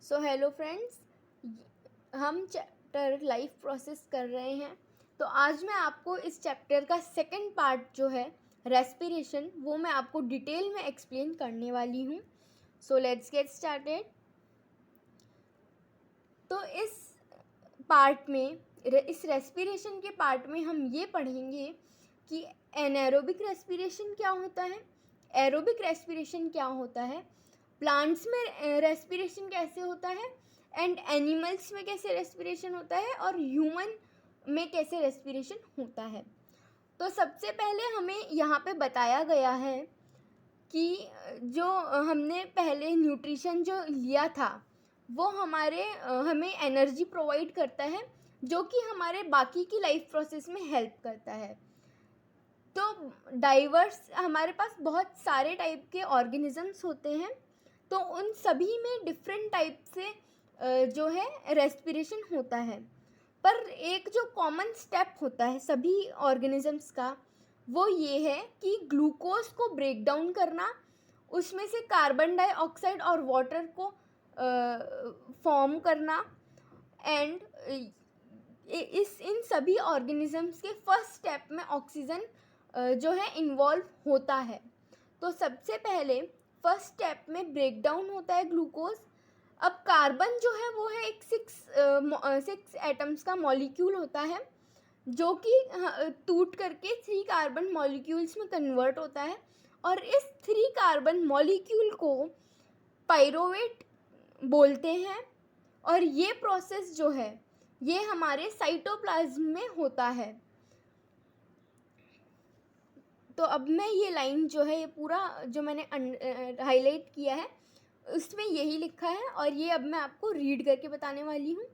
So hello friends, हम chapter life process कर रहे हैं। तो आज मैं आपको इस चैप्टर का सेकंड पार्ट जो है रेस्पिरेशन, वो मैं आपको डिटेल में एक्सप्लेन करने वाली हूँ। So let's get started. तो इस पार्ट में, इस रेस्पिरेशन के पार्ट में हम ये पढ़ेंगे कि एनारोबिक रेस्पिरेशन क्या होता है, एरोबिक रेस्पिरेशन क्या होता है, प्लांट्स में रेस्पिरेशन कैसे होता है, एंड एनिमल्स में कैसे रेस्पिरेशन होता है, और ह्यूमन में कैसे रेस्पिरेशन होता है। तो सबसे पहले हमें यहाँ पे बताया गया है कि जो हमने पहले न्यूट्रिशन जो लिया था वो हमें एनर्जी प्रोवाइड करता है, जो कि हमारे बाकी की लाइफ प्रोसेस में हेल्प करता है। तो डाइवर्स हमारे पास बहुत सारे टाइप के ऑर्गेनिजम्स होते हैं, तो उन सभी में डिफरेंट टाइप से जो है रेस्पिरेशन होता है। पर एक जो कॉमन स्टेप होता है सभी ऑर्गेनिजम्स का, वो ये है कि ग्लूकोज को ब्रेक डाउन करना, उसमें से कार्बन डाइऑक्साइड और वाटर को फॉर्म करना, एंड इन सभी ऑर्गेनिजम्स के फर्स्ट स्टेप में ऑक्सीजन जो है इन्वॉल्व होता है। तो सबसे पहले फर्स्ट स्टेप में ब्रेक डाउन होता है ग्लूकोज। अब कार्बन जो है वो है एक सिक्स एटम्स का मॉलिक्यूल होता है, जो कि टूट करके 3 कार्बन मॉलिक्यूल्स में कन्वर्ट होता है, और इस 3 कार्बन मॉलिक्यूल को पाइरोवेट बोलते हैं। और ये प्रोसेस जो है ये हमारे साइटोप्लाज्म में होता है। तो अब मैं ये लाइन जो है, ये पूरा जो मैंने हाईलाइट किया है उसमें यही लिखा है, और ये अब मैं आपको रीड करके बताने वाली हूँ।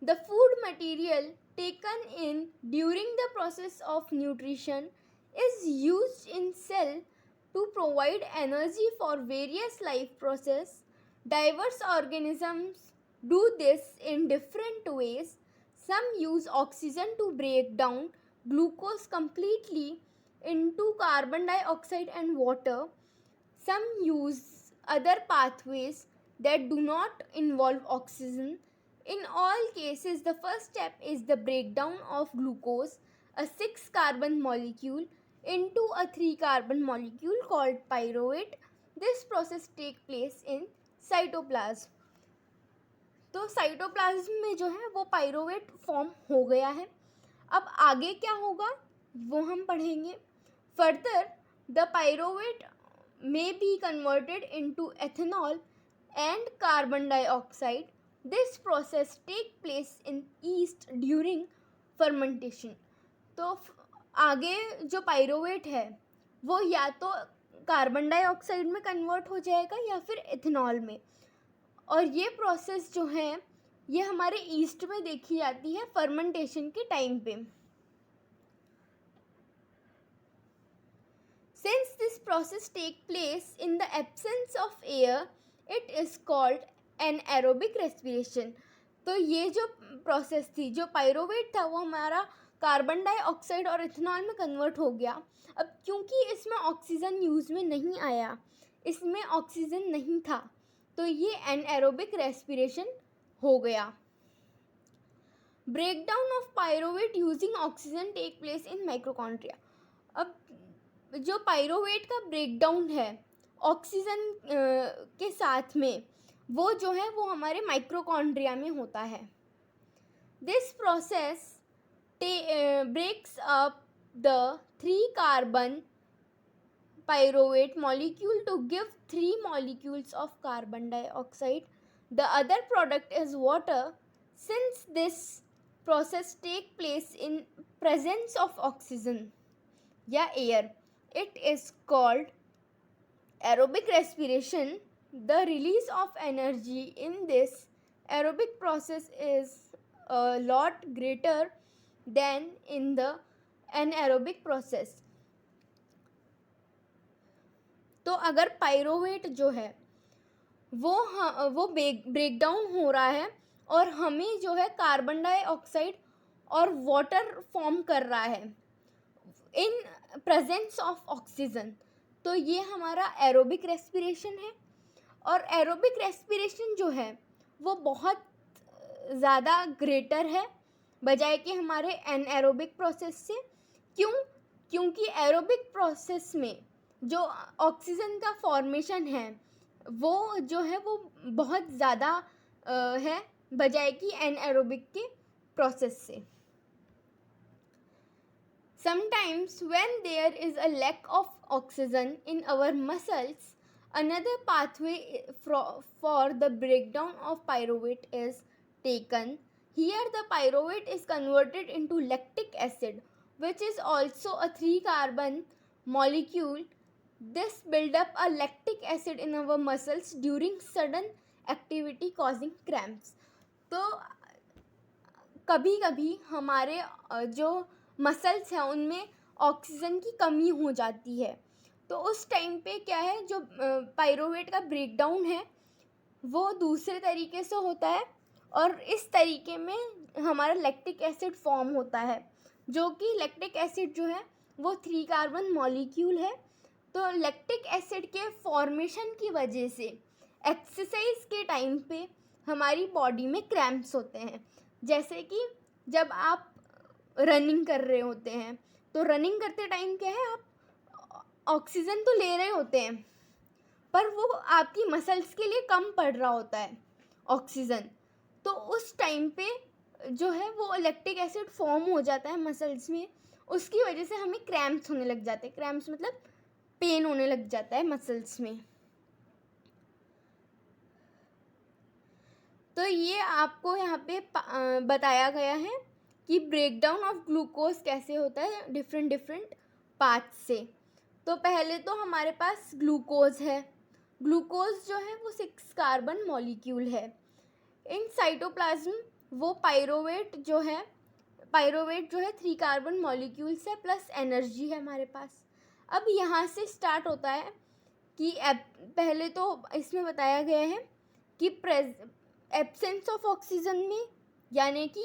The food material taken in during the process of nutrition is used in cell to provide energy for various life process. Diverse organisms do this in different ways. Some use oxygen to break down glucose completely into carbon dioxide and water. Some use other pathways that do not involve oxygen. In all cases, the first step is the breakdown of glucose, a 6 carbon molecule, into a 3 carbon molecule called pyruvate. This process takes place in cytoplasm. तो cytoplasm में जो है वो पाइरोवेट form हो गया है। अब आगे क्या होगा वो हम पढ़ेंगे। Further the pyruvate may be converted into ethanol and carbon dioxide. This process take place in yeast during fermentation. तो आगे जो पाइरोवेट है वो या तो कार्बन डाइऑक्साइड में कन्वर्ट हो जाएगा या फिर एथेनॉल में, और ये प्रोसेस जो है ये हमारे ईस्ट में देखी जाती है फर्मेंटेशन के टाइम पे। Since this process takes place in the absence of air, it is called anaerobic respiration. तो ये जो प्रोसेस थी, जो पाइरोवेट था, वो हमारा कार्बन डाइऑक्साइड और इथेनॉल में कन्वर्ट हो गया। अब क्योंकि इसमें ऑक्सीजन यूज़ में नहीं आया, इसमें ऑक्सीजन नहीं था, तो ये एनाएरोबिक रेस्पिरेशन हो गया। Breakdown of pyruvate using oxygen take place in mitochondria. अब जो पाइरोवेट का ब्रेकडाउन है ऑक्सीजन के साथ में, वो जो है वो हमारे माइक्रोकॉन्ड्रिया में होता है। This process breaks up the 3 carbon pyruvate molecule to give 3 molecules of carbon dioxide. The other product is water. Since this process takes place in presence of oxygen या air, it is called aerobic respiration. The release of energy in this aerobic process is a lot greater than in the anaerobic process. तो अगर पाइरोवेट जो है वो break down हो रहा है और हमें जो है कार्बन डाइऑक्साइड और वाटर फॉर्म कर रहा है इन प्रेजेंस ऑफ ऑक्सीजन, तो ये हमारा एरोबिक रेस्पिरेशन है। और एरोबिक रेस्पिरेशन जो है वो बहुत ज़्यादा ग्रेटर है बजाय कि हमारे एनएरोबिक प्रोसेस से। क्यों? क्योंकि एरोबिक प्रोसेस में जो ऑक्सीजन का फॉर्मेशन है वो जो है वो बहुत ज़्यादा है बजाय कि एनएरोबिक के प्रोसेस से। Sometimes when there is a lack of oxygen in our muscles, another pathway for the breakdown of pyruvate is taken. Here the pyruvate is converted into lactic acid, which is also a 3-carbon molecule. This build up a lactic acid in our muscles during sudden activity causing cramps. तो कभी कभी हमारे जो muscles हैं उनमें oxygen की कमी हो जाती है, तो उस टाइम पे क्या है, जो पायरुवेट का ब्रेकडाउन है वो दूसरे तरीके से होता है और इस तरीके में हमारा लैक्टिक एसिड फॉर्म होता है, जो कि लैक्टिक एसिड जो है वो 3-कार्बन मॉलिक्यूल है। तो लैक्टिक एसिड के फॉर्मेशन की वजह से एक्सरसाइज के टाइम पे हमारी बॉडी में क्रैम्प्स होते हैं। जैसे कि जब आप रनिंग कर रहे होते हैं तो रनिंग करते टाइम क्या है, आप ऑक्सीजन तो ले रहे होते हैं पर वो आपकी मसल्स के लिए कम पड़ रहा होता है ऑक्सीजन, तो उस टाइम पे जो है वो लैक्टिक एसिड फॉर्म हो जाता है मसल्स में, उसकी वजह से हमें क्रैम्प्स होने लग जाते हैं। क्रैम्प्स मतलब पेन होने लग जाता है मसल्स में। तो ये आपको यहाँ पे बताया गया है कि ब्रेकडाउन ऑफ ग्लूकोज कैसे होता है डिफरेंट पार्ट से। तो पहले तो हमारे पास ग्लूकोज है। ग्लूकोज जो है वो 6-कार्बन मॉलिक्यूल है। इन साइटोप्लाज्म वो पायरुवेट जो है 3-कार्बन मॉलिक्यूल्स है प्लस एनर्जी है हमारे पास। अब यहाँ से स्टार्ट होता है कि पहले तो इसमें बताया गया है कि एब्सेंस ऑफ ऑक्सीजन में, यानी कि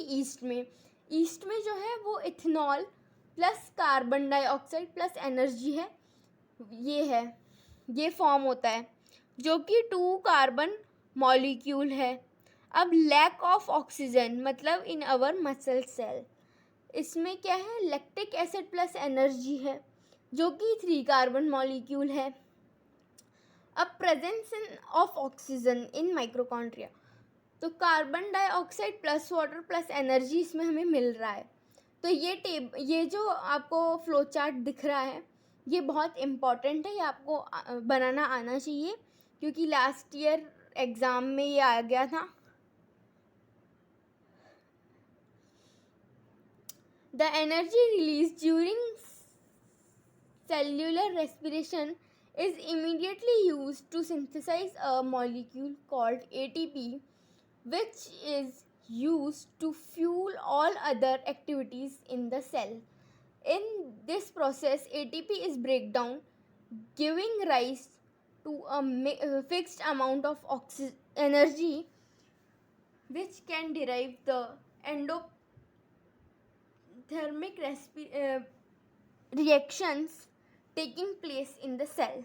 ईस्ट में जो है वो ethanol plus carbon dioxide plus energy है, ये फॉर्म होता है जो कि 2-कार्बन मॉलिक्यूल है। अब लैक ऑफ ऑक्सीजन मतलब इन आवर मसल सेल, इसमें क्या है, लैक्टिक एसिड प्लस एनर्जी है जो कि 3-कार्बन मॉलिक्यूल है। अब presence of oxygen in mitochondria, तो carbon dioxide plus water plus energy इसमें हमें मिल रहा है। तो ये जो आपको फ्लो चार्ट दिख रहा है ये बहुत इम्पॉर्टेंट है, ये आपको बनाना आना चाहिए क्योंकि लास्ट ईयर एग्ज़ाम में ये आ गया था। The energy released during cellular respiration is immediately used to synthesize a molecule called ATP, which is used to fuel all other activities in the cell. In this process, ATP is breakdown, giving rise to a fixed amount of energy, which can derive the endothermic reactions taking place in the cell.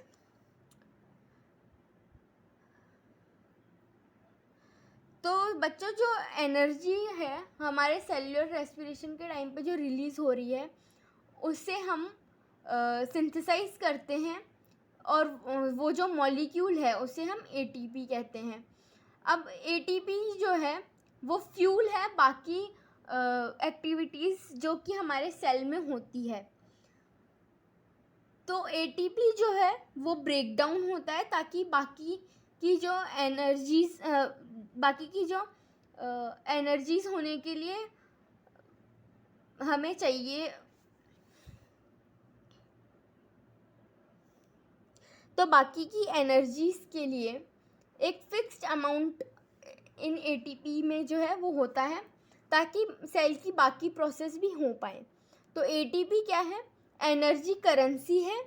तो बच्चों जो energy है हमारे cellular respiration के time पे जो release हो रही है उससे हम सिंथेसाइज करते हैं और वो जो मॉलिक्यूल है उसे हम एटीपी कहते हैं। अब एटीपी जो है वो फ्यूल है बाकी एक्टिविटीज़ जो कि हमारे सेल में होती है। तो एटीपी जो है वो ब्रेक डाउन होता है ताकि बाकी की जो एनर्जीज़ होने के लिए हमें चाहिए, तो बाकी की एनर्जीज़ के लिए एक फिक्स्ड अमाउंट इन एटीपी में जो है वो होता है ताकि सेल की बाकी प्रोसेस भी हो पाए। तो एटीपी क्या है, एनर्जी करेंसी है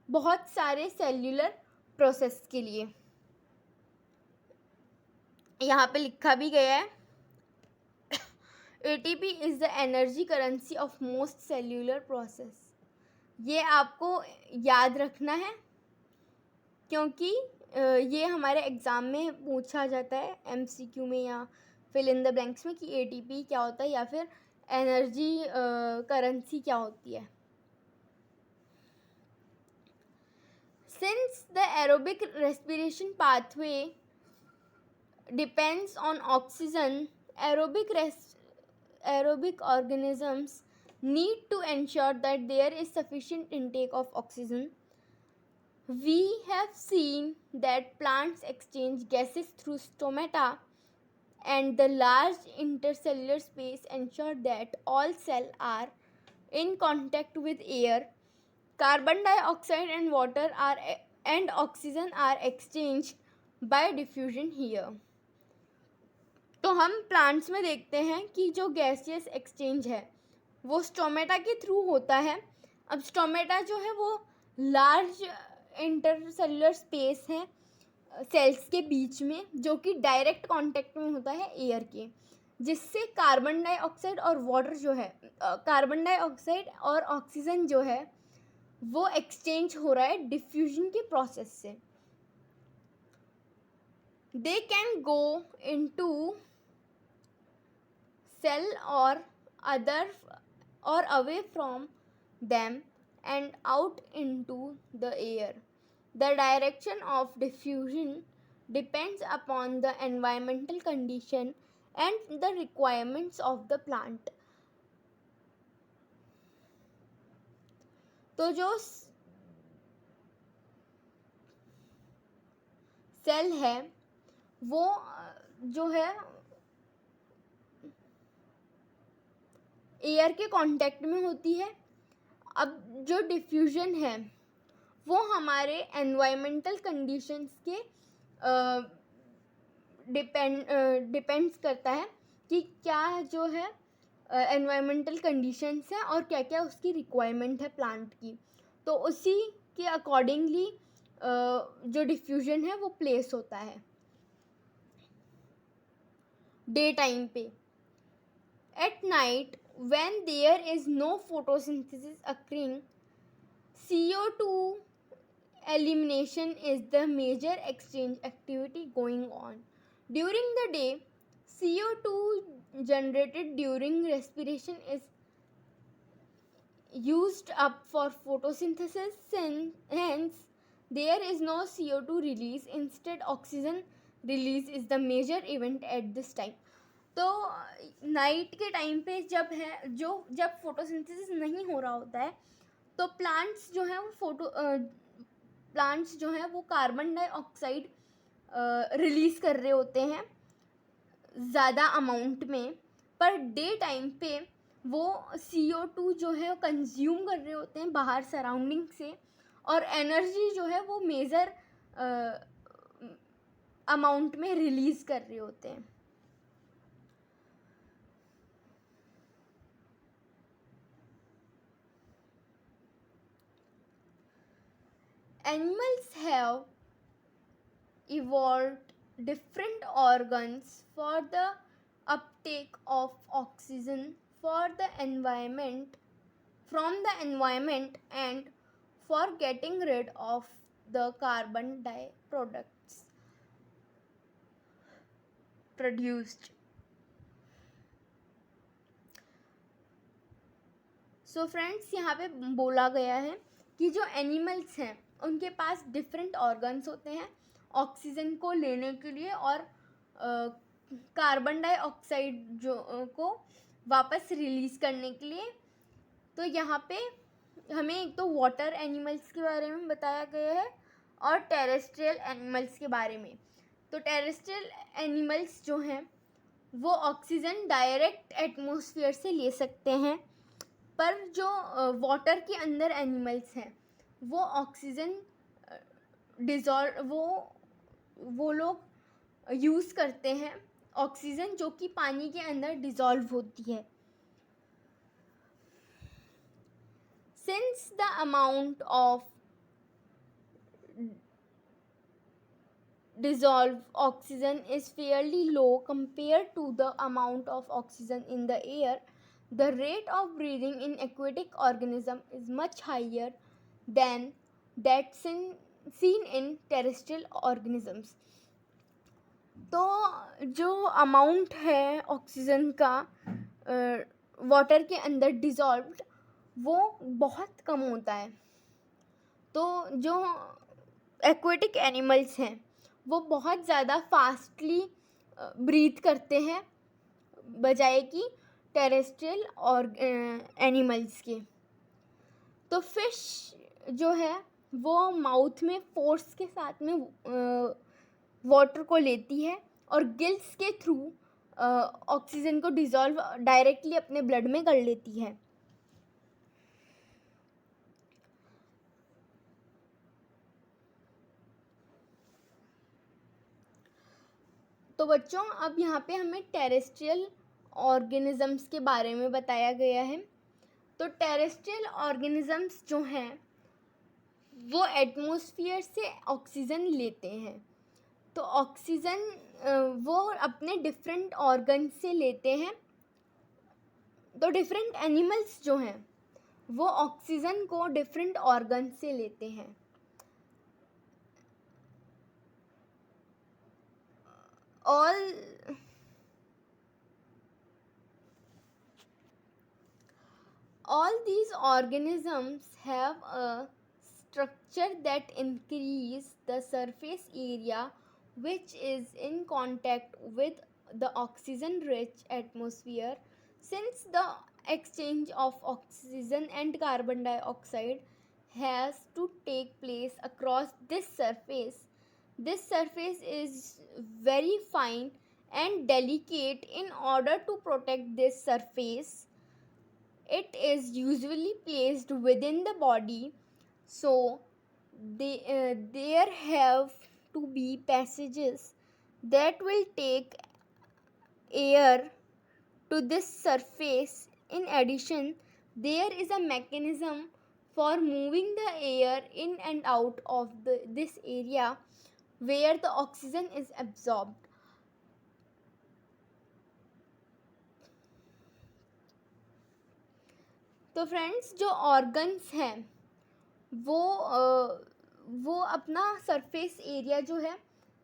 बहुत सारे सेल्यूलर प्रोसेस के लिए। यहाँ पे लिखा भी गया है ATP is the energy currency of most cellular process. ये आपको याद रखना है क्योंकि ये हमारे एग्ज़ाम में पूछा जाता है एमसीक्यू में या फिल इन द ब्लैंक्स में कि एटीपी क्या होता है या फिर एनर्जी करेंसी क्या होती है. Since the aerobic respiration pathway depends on oxygen, aerobic organisms need to ensure that there is sufficient intake of oxygen. We have seen that plants exchange gases through stomata, and the large intercellular space ensure that all cells are in contact with air. Carbon dioxide and water and oxygen are exchanged by diffusion here. तो हम plants में देखते हैं कि जो gaseous exchange है वो stomata के थ्रू होता है. अब स्टोमेटा जो है वो लार्ज इंटरसेलुलर स्पेस है सेल्स के बीच में, जो कि डायरेक्ट कांटेक्ट में होता है एयर के, जिससे कार्बन डाइऑक्साइड और वाटर जो है, कार्बन डाइऑक्साइड और ऑक्सीजन जो है वो एक्सचेंज हो रहा है डिफ्यूजन के प्रोसेस से. They can go into cell or away from them and out into the air. The direction of diffusion depends upon the environmental condition and the requirements of the plant. तो जो cell है वो जो है air के contact में होती है. अब जो डिफ्यूजन है वो हमारे एनवायरमेंटल कंडीशंस के डिपेंड्स करता है कि क्या जो है एनवायरमेंटल कंडीशंस हैं और क्या क्या उसकी रिक्वायरमेंट है प्लांट की. तो उसी के अकॉर्डिंगली जो डिफ्यूजन है वो प्लेस होता है डे टाइम पे. At night when there is no photosynthesis occurring, CO2 elimination is the major exchange activity going on. During the day, CO2 generated during respiration is used up for photosynthesis, hence there is no CO2 release. Instead, oxygen release is the major event at this time. तो night के time पे जब photosynthesis नहीं हो रहा होता है तो प्लांट्स जो हैं वो कार्बन डाइऑक्साइड रिलीज़ कर रहे होते हैं ज़्यादा अमाउंट में, पर डे टाइम पे वो CO2 जो है कंज्यूम कर रहे होते हैं बाहर सराउंडिंग से, और एनर्जी जो है वो मेजर अमाउंट में रिलीज़ कर रहे होते हैं. Animals have evolved different organs for the uptake of oxygen from the environment and for getting rid of the carbon products produced. So friends, यहाँ पे बोला गया है कि जो एनिमल्स हैं उनके पास डिफरेंट ऑर्गन्स होते हैं ऑक्सीजन को लेने के लिए और कार्बन डाइऑक्साइड जो को वापस रिलीज़ करने के लिए. तो यहाँ पे हमें एक तो वाटर एनिमल्स के बारे में बताया गया है और टेरेस्ट्रियल एनिमल्स के बारे में. तो टेरेस्ट्रियल एनिमल्स जो हैं वो ऑक्सीजन डायरेक्ट एटमॉस्फेयर से ले सकते हैं, पर जो वाटर के अंदर एनिमल्स हैं वो ऑक्सीजन वो लोग यूज़ करते हैं ऑक्सीजन जो कि पानी के अंदर डिज़ोल्व होती है. Since the amount of dissolved oxygen is fairly low compared to the amount of oxygen in the air, the rate of breathing in aquatic organism is much higher than that seen in terrestrial organisms. तो जो amount है oxygen का water के अंदर dissolved वो बहुत कम होता है। तो जो एक्वेटिक एनिमल्स हैं वो बहुत ज़्यादा फास्टली ब्रीथ करते हैं बजाय कि टेरेस्ट्रियल और एनिमल्स के। तो फिश जो है वो माउथ में फोर्स के साथ में वाटर को लेती है और गिल्स के थ्रू ऑक्सीजन को डिज़ोल्व डायरेक्टली अपने ब्लड में कर लेती है। तो बच्चों अब यहाँ पे हमें टेरेस्ट्रियल ऑर्गेनिजम्स के बारे में बताया गया है। तो टेरेस्ट्रियल ऑर्गेनिजम्स जो हैं वो एटमॉस्फेयर से ऑक्सीजन लेते हैं। तो ऑक्सीजन वो अपने डिफरेंट ऑर्गन से लेते हैं। तो डिफरेंट एनिमल्स जो हैं वो ऑक्सीजन को डिफरेंट ऑर्गन से लेते हैं। All these organisms have a structure that increase the surface area which is in contact with the oxygen rich atmosphere. Since the exchange of oxygen and carbon dioxide has to take place across this surface is very fine and delicate. In order to protect this surface, it is usually placed within the body, so there have to be passages that will take air to this surface. In addition, there is a mechanism for moving the air in and out of this area where the oxygen is absorbed. तो friends जो organs हैं वो अपना surface area जो है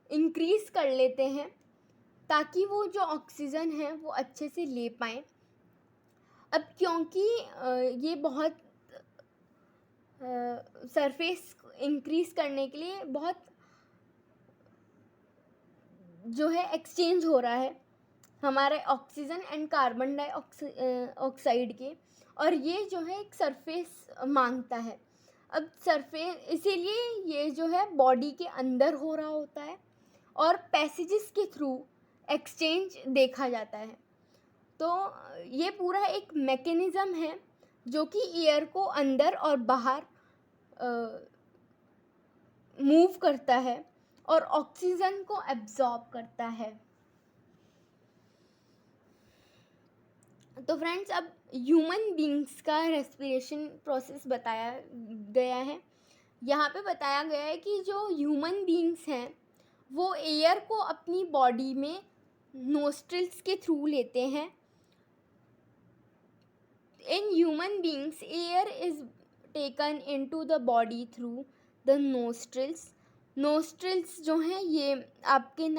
increase कर लेते हैं ताकि वो जो ऑक्सीजन है वो अच्छे से ले पाएँ। अब क्योंकि ये बहुत सरफेस इंक्रीज़ करने के लिए बहुत जो है एक्सचेंज हो रहा है हमारे ऑक्सीजन एंड कार्बन डाइऑक्साइड के, और ये जो है एक सरफेस मांगता है। अब सरफेस इसीलिए ये जो है बॉडी के अंदर हो रहा होता है और पैसेजेस के थ्रू एक्सचेंज देखा जाता है। तो ये पूरा एक मैकेनिज़्म है जो कि एयर को अंदर और बाहर मूव करता है और ऑक्सीजन को एब्जॉर्ब करता है। तो फ्रेंड्स अब ह्यूमन बींग्स का रेस्पिरेशन प्रोसेस बताया गया है। यहाँ पे बताया गया है कि जो ह्यूमन बींग्स हैं वो एयर को अपनी बॉडी में नोस्ट्रिल्स के थ्रू लेते हैं। In human beings air is taken into the body through the nostrils. Nostrils जो हैं ये आपके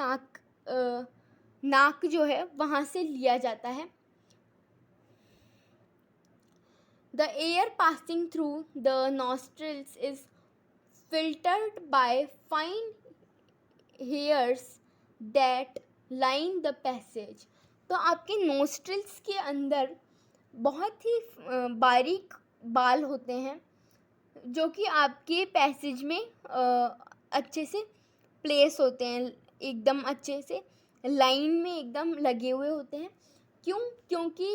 नाक जो है वहाँ से लिया जाता है। The air passing through the nostrils is filtered by fine hairs that line the passage. तो आपके नोस्ट्रिल्स के अंदर बहुत ही बारीक बाल होते हैं जो कि आपके पैसेज में अच्छे से प्लेस होते हैं, एकदम अच्छे से लाइन में एकदम लगे हुए होते हैं। क्योंकि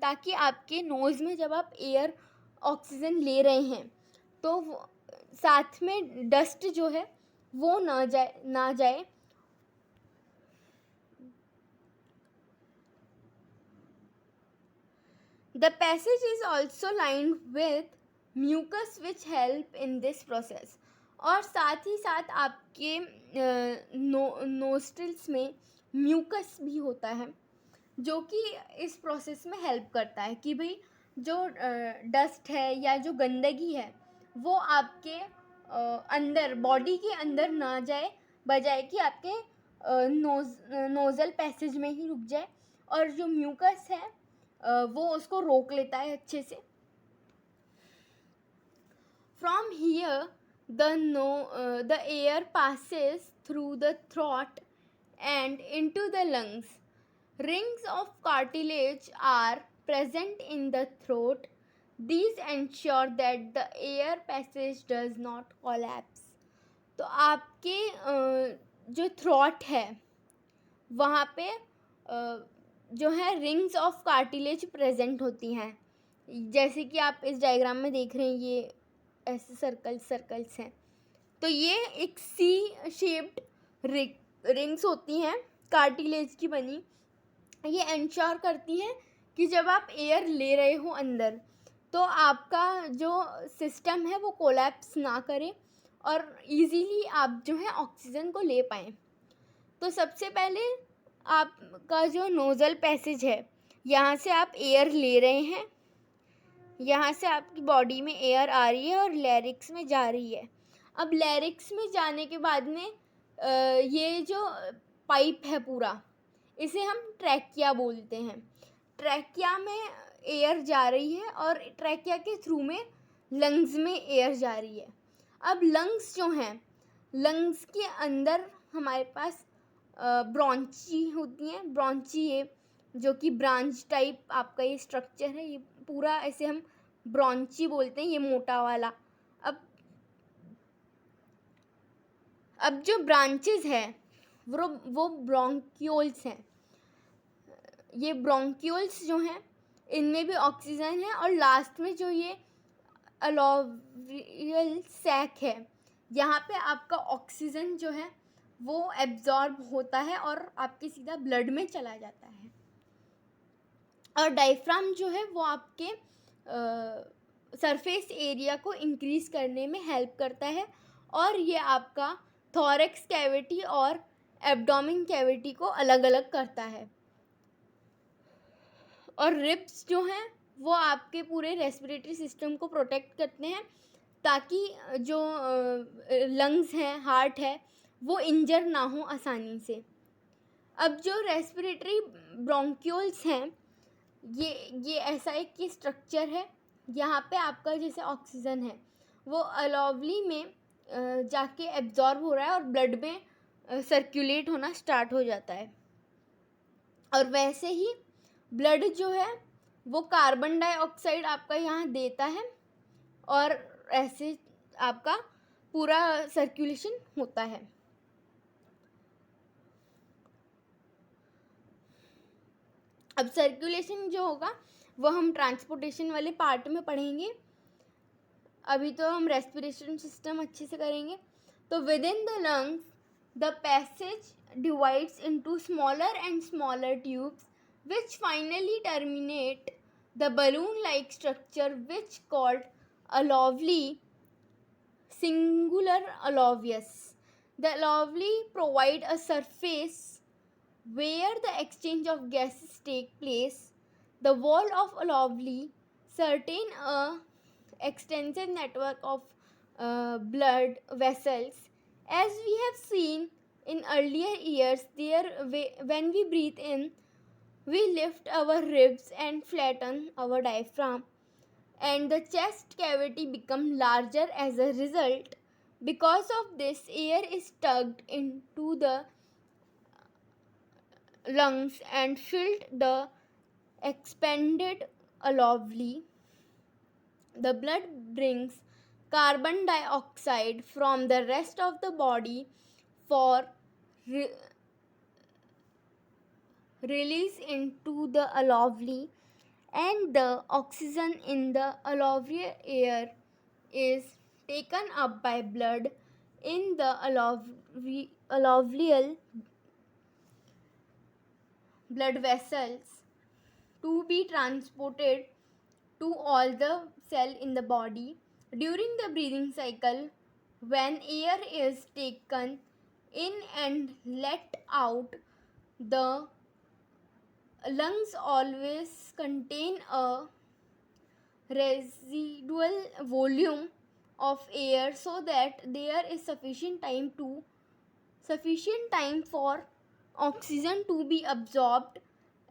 ताकि आपके नोज़ में जब आप एयर ऑक्सीजन ले रहे हैं तो साथ में डस्ट जो है वो ना जाए। The passage is also lined with mucus which help in this process. और साथ ही साथ आपके नोस्ट्रिल्स में म्यूकस भी होता है जो कि इस प्रोसेस में हेल्प करता है कि भाई जो डस्ट है या जो गंदगी है वो आपके अंदर बॉडी के अंदर ना जाए, बजाय कि आपके नोज़ल पैसेज में ही रुक जाए, और जो म्यूकस है वो उसको रोक लेता है अच्छे से. From here, the air passes through the throat and into the lungs. Rings of cartilage are present in the throat. These ensure that the air passage does not collapse. तो आपके जो थ्रॉट है वहाँ पे जो है रिंग्स ऑफ कार्टिलेज प्रेजेंट होती हैं. जैसे कि आप इस डायग्राम में देख रहे हैं, ये ऐसे सर्कल्स हैं. तो ये एक सी शेप्ड रिंग्स होती हैं कार्टिलेज की बनी. ये इंश्योर करती हैं कि जब आप एयर ले रहे हो अंदर, तो आपका जो सिस्टम है वो कोलैप्स ना करे और इजीली आप जो है ऑक्सीजन को ले पाएँ. तो सबसे पहले आपका जो नोज़ल पैसेज है, यहाँ से आप एयर ले रहे हैं, यहाँ से आपकी बॉडी में एयर आ रही है और लैरिक्स में जा रही है. अब लैरिक्स में जाने के बाद में ये जो पाइप है पूरा, इसे हम ट्रैकिया बोलते हैं. ट्रैकिया में एयर जा रही है और ट्रैकिया के थ्रू में लंग्स में एयर जा रही है. अब लंग्स जो हैं, लंग्स के अंदर हमारे पास ब्रॉन्ची होती हैं. ब्रॉन्ची ये जो कि ब्रांच टाइप आपका ये स्ट्रक्चर है, ये पूरा ऐसे हम ब्रॉन्ची बोलते हैं, ये मोटा वाला. अब जो ब्रांचेस है वो ब्रोंक्यूल्स हैं. ये ब्रोंक्यूल्स जो हैं इनमें भी ऑक्सीजन है, और लास्ट में जो ये अलोवियल सैक है, यहाँ पे आपका ऑक्सीजन जो है वो एब्जॉर्ब होता है और आपके सीधा ब्लड में चला जाता है. और डायफ्राम जो है वो आपके सरफेस एरिया को इंक्रीज़ करने में हेल्प करता है, और ये आपका थोरैक्स कैविटी और एब्डोमेन कैविटी को अलग अलग करता है. और रिब्स जो हैं वो आपके पूरे रेस्पिरेटरी सिस्टम को प्रोटेक्ट करते हैं, ताकि जो लंग्स हैं, हार्ट है, वो इंजर ना हो आसानी से. अब जो रेस्पिरेटरी ब्रोंक्यूल्स हैं, ये ऐसा एक की स्ट्रक्चर है. यहाँ पे आपका जैसे ऑक्सीजन है वो अलोवली में जाके एब्जॉर्ब हो रहा है और ब्लड में सर्कुलेट होना स्टार्ट हो जाता है. और वैसे ही ब्लड जो है वो कार्बन डाइऑक्साइड आपका यहाँ देता है, और ऐसे आपका पूरा सर्कुलेशन होता है. अब सर्कुलेशन जो होगा वो हम ट्रांसपोर्टेशन वाले पार्ट में पढ़ेंगे. अभी तो हम रेस्पिरेशन सिस्टम अच्छे से करेंगे. तो with in the lungs the passage divides into smaller and smaller tubes which finally terminate the balloon-like structure which called alveoli, singular alveolus. The alveoli provide a surface where the exchange of gases take place. The wall of alveoli sustain a extensive network of blood vessels. As we have seen in earlier years, when we breathe in, we lift our ribs and flatten our diaphragm, and the chest cavity becomes larger as a result. Because of this, air is tugged into the lungs and filled the expanded alveoli. The blood brings carbon dioxide from the rest of the body for release into the alveoli, and the oxygen in the alveolar air is taken up by blood in the alveolar blood vessels to be transported to all the cell in the body. During the breathing cycle, when air is taken in and let out, the lungs always contain a residual volume of air so that there is sufficient time for oxygen to be absorbed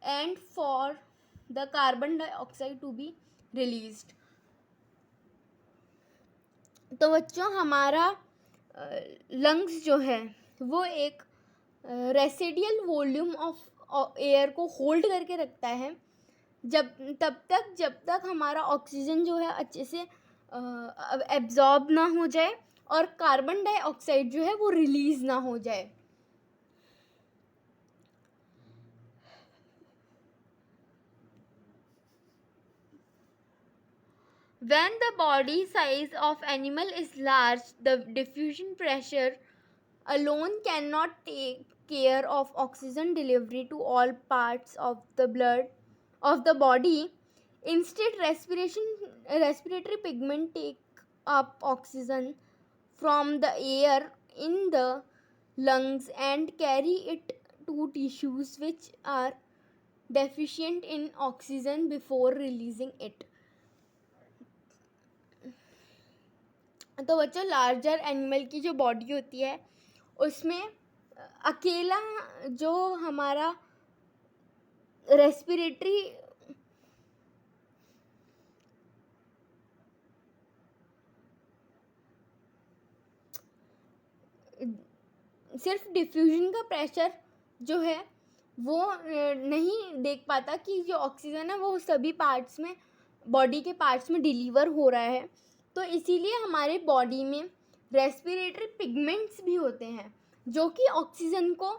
and for the carbon dioxide to be released. तो बच्चों हमारा lungs जो है वो एक residual volume of air को hold करके रखता है जब तक हमारा ऑक्सीजन जो है अच्छे से एब्जॉर्ब ना हो जाए और कार्बन डाइऑक्साइड जो है वो रिलीज ना हो जाए. When the body size of animal is large, the diffusion pressure alone cannot take care of oxygen delivery to all parts of the body. Instead, respiratory pigment take up oxygen from the air in the lungs and carry it to tissues which are deficient in oxygen before releasing it. तो बच्चों larger animal की जो body होती है उसमें अकेला जो हमारा रेस्पिरेटरी सिर्फ डिफ्यूजन का प्रेशर जो है वो नहीं देख पाता कि जो ऑक्सीजन है वो सभी पार्ट्स में बॉडी के पार्ट्स में डिलीवर हो रहा है. तो इसीलिए हमारे बॉडी में रेस्पिरेटरी पिगमेंट्स भी होते हैं जो कि ऑक्सीजन को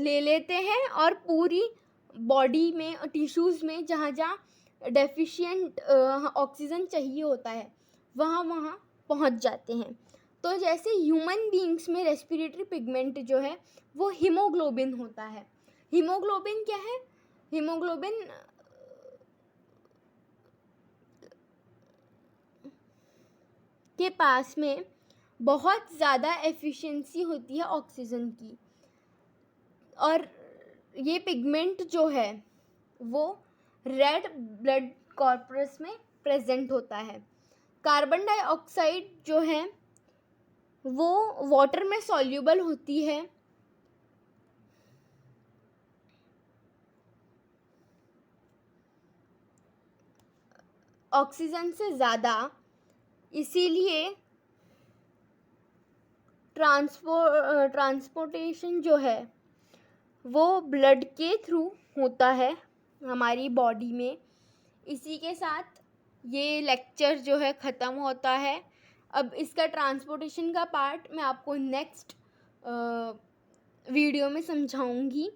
ले लेते हैं और पूरी बॉडी में टिश्यूज़ में जहाँ डेफिशिएंट ऑक्सीजन चाहिए होता है वहाँ पहुँच जाते हैं. तो जैसे ह्यूमन बीइंग्स में रेस्पिरेटरी पिगमेंट जो है वो हीमोग्लोबिन होता है. हीमोग्लोबिन क्या है? हीमोग्लोबिन के पास में बहुत ज़्यादा एफिशिएंसी होती है ऑक्सीजन की और ये पिगमेंट जो है वो रेड ब्लड कॉर्पस में प्रेजेंट होता है. कार्बन डाइऑक्साइड जो है वो वाटर में सॉल्यूबल होती है ऑक्सीजन से ज़्यादा. इसीलिए ट्रांसपोर्टेशन जो है वो ब्लड के थ्रू होता है हमारी बॉडी में. इसी के साथ ये लेक्चर जो है ख़त्म होता है. अब इसका ट्रांसपोर्टेशन का पार्ट मैं आपको नेक्स्ट वीडियो में समझाऊंगी.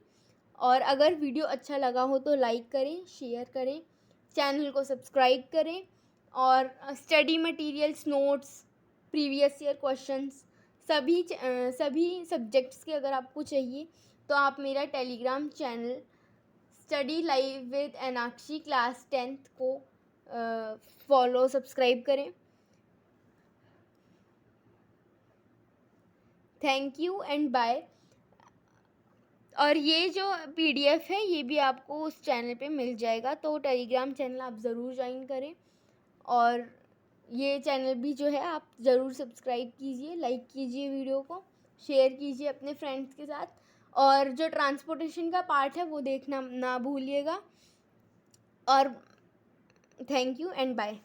और अगर वीडियो अच्छा लगा हो तो लाइक करें, शेयर करें, चैनल को सब्सक्राइब करें और study materials, notes, previous year questions सभी सब्जेक्ट्स के अगर आपको चाहिए तो आप मेरा Telegram channel study live with Enakshi class 10th को सब्सक्राइब करें. Thank you and bye. और ये जो PDF है ये भी आपको उस चैनल पे मिल जाएगा, तो टेलीग्राम चैनल आप ज़रूर ज्वाइन करें और ये चैनल भी जो है आप ज़रूर सब्सक्राइब कीजिए, लाइक कीजिए, वीडियो को शेयर कीजिए अपने फ्रेंड्स के साथ और जो ट्रांसपोर्टेशन का पार्ट है वो देखना ना भूलिएगा. और थैंक यू एंड बाय.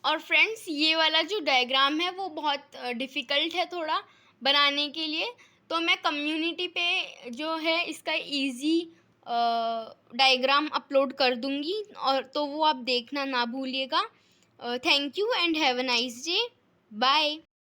और फ्रेंड्स ये वाला जो डायग्राम है वो बहुत डिफ़िकल्ट है थोड़ा बनाने के लिए, तो मैं कम्युनिटी पे जो है इसका इजी डायग्राम अपलोड कर दूंगी और तो वो आप देखना ना भूलिएगा. Thank you and have a nice day. Bye.